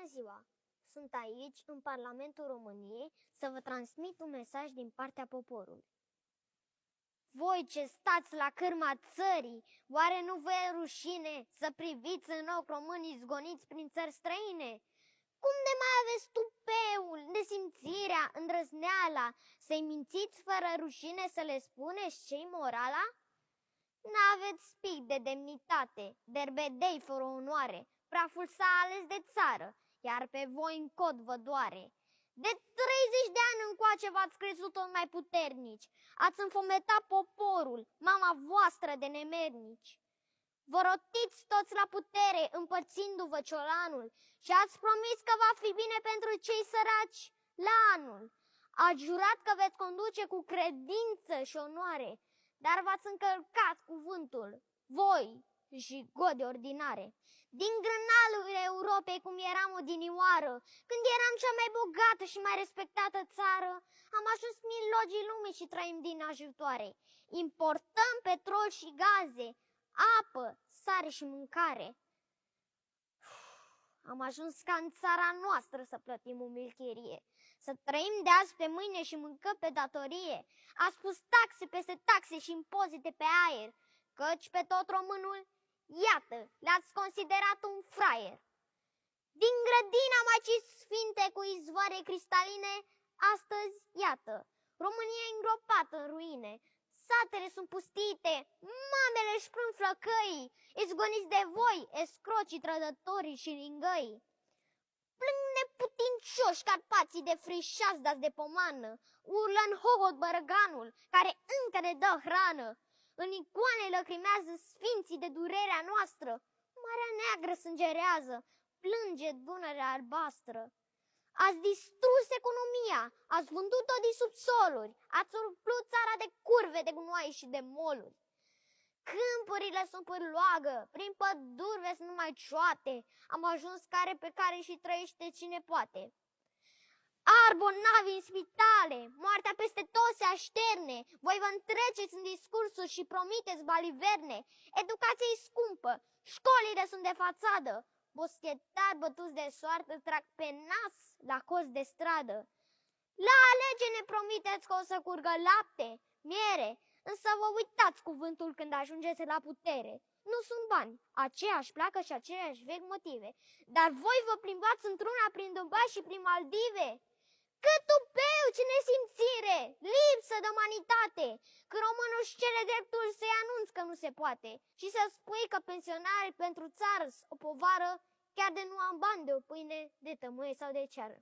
Bună ziua! Sunt aici, în Parlamentul României, să vă transmit un mesaj din partea poporului. Voi ce stați la cârma țării, oare nu vă e rușine să priviți în ochi românii zgoniți prin țări străine? Cum de mai aveți tupeul, nesimțirea, îndrăzneala, să-i mințiți fără rușine să le spuneți ce-i morala? N-aveți pic de demnitate, derbedei fără onoare, praful s-a ales de țară, iar pe voi în cod vă doare. De 30 de ani încoace v-ați crezut tot mai puternici, ați înfometat poporul, mama voastră de nemernici. Vă rotiți toți la putere, împărțindu-vă ciolanul, și ați promis că va fi bine pentru cei săraci la anul. Ați jurat că veți conduce cu credință și onoare, dar v-ați încălcat cuvântul, voi și gode ordinare. Din grânalul Europei, cum eram odinioară, când eram cea mai bogată și mai respectată țară, am ajuns milogii lumii și trăim din ajutoare. Importăm petrol și gaze, apă, sare și mâncare. Am ajuns ca în țara noastră să plătim umilchirie, să trăim de azi pe mâine și mâncăm pe datorie. Ați pus taxe peste taxe și impozite pe aer, căci pe tot românul, iată, le-ați considerat un fraier. Din grădina Maicii Sfinte cu izvoare cristaline, astăzi, iată, România e îngropată în ruine. Satele sunt pustite, mamele își plâng flăcăii, izgoniți de voi, escrocii, trădătorii și lingăii. Plâng neputincioși carpații de frișați dați de pomană, urlă în hohot bărăganul, care încă ne dă hrană. În icoane lăcrimează sfinții de durerea noastră, Marea Neagră sângerează, plânge Dunărea albastră. Ați distrus economia, ați vândut-o din subsoluri, ați umplut țara de curve, de gunoi și de moluri. Câmpurile sunt pârloagă, prin păduri vezi numai cioate, am ajuns care pe care și trăiește cine poate. Arbonavi în spitale, moartea peste tot se așterne, voi vă întreceți în discursuri și promiteți baliverne, educația e scumpă, școlile sunt de fațadă, boschetari bătuți de soartă trag pe nas la cozi de stradă. La alegeri ne promiteți că o să curgă lapte, miere, însă vă uitați cuvântul când ajungeți la putere. Nu sunt bani, aceeași placă și aceeași vechi motive, dar voi vă plimbați într-una prin Dubai și prin Maldive. Cât tupeu, ce nesimțire, lipsă de umanitate, că românul își cere dreptul să-i anunț că nu se poate și să spui că pensionarii pentru țară o povară, chiar de nu am bani de o pâine, de tămâie sau de ceară.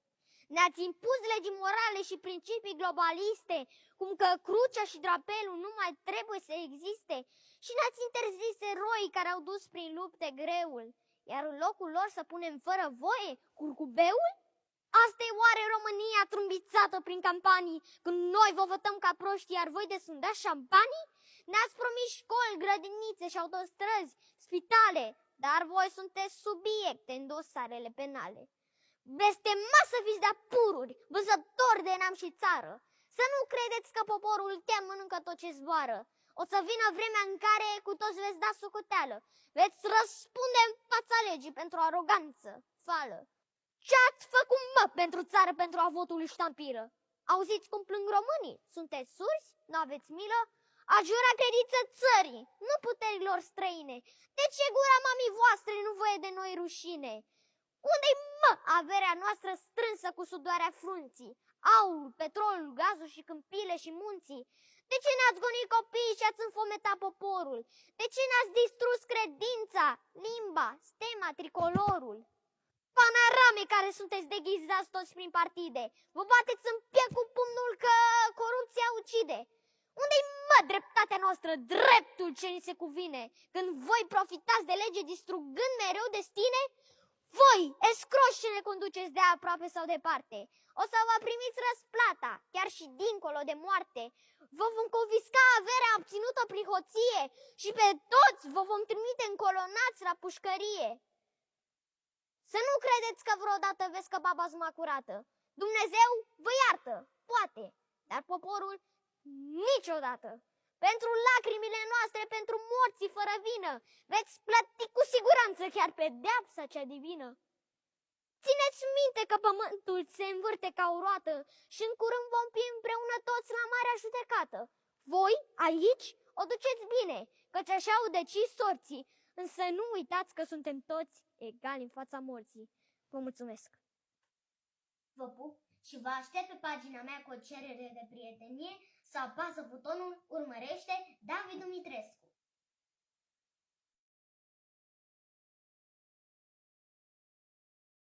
Ne-ați impus legi morale și principii globaliste, cum că crucea și drapelul nu mai trebuie să existe, și ne-ați interzis eroii care au dus prin lupte greul, iar în locul lor să punem fără voie curcubeul? Asta e oare România trâmbițată prin campanii, când noi vă votăm ca proști, iar voi desundați șampanii? Ne-ați promis școli, grădinițe și autostrăzi, spitale, dar voi sunteți subiecte în dosarele penale. Blestemați să fiți de-a pururi, vânzători de neam și țară. Să nu credeți că poporul chiar mănâncă tot ce zboară. O să vină vremea în care cu toți veți da socoteală. Veți răspunde în fața legii pentru aroganță, fală. Ce-ați făcut, mă, pentru țară, pentru a votului ștampiră? Auziți cum plâng românii? Sunteți surzi? Nu aveți milă? Ați jurat credință țării, nu puterilor străine. De ce gura mamii voastre nu voie de noi rușine? Unde-i, mă, averea noastră strânsă cu sudoarea frunții? Aurul, petrolul, gazul și câmpile și munții? De ce ne-ați gonit copiii și ați înfometat poporul? De ce ne-ați distrus credința, limba, stema, tricolorul? Panorame care sunteți deghizați toți prin partide, vă bateți în piept cu pumnul că corupția ucide. Unde-i, mă, dreptatea noastră, dreptul ce ni se cuvine, când voi profitați de lege distrugând mereu destine? Voi, escroși ce ne conduceți de aproape sau departe, o să vă primiți răsplata, chiar și dincolo de moarte. Vă vom confisca averea obținută prin hoție și pe toți vă vom trimite încolonați la pușcărie. Să nu credeți că vreodată veți scăpa bazma curată. Dumnezeu vă iartă, poate, dar poporul niciodată. Pentru lacrimile noastre, pentru morții fără vină, veți plăti cu siguranță chiar pedeapsa cea divină. Țineți Țineți minte că pământul se învârte ca o roată și în curând vom fi împreună toți la marea judecată. Voi, aici, o duceți bine, căci așa au decis sorții, însă nu uitați că suntem toți egali în fața morții. Vă mulțumesc! Vă pup și vă aștept pe pagina mea cu o cerere de prietenie să apasă butonul urmărește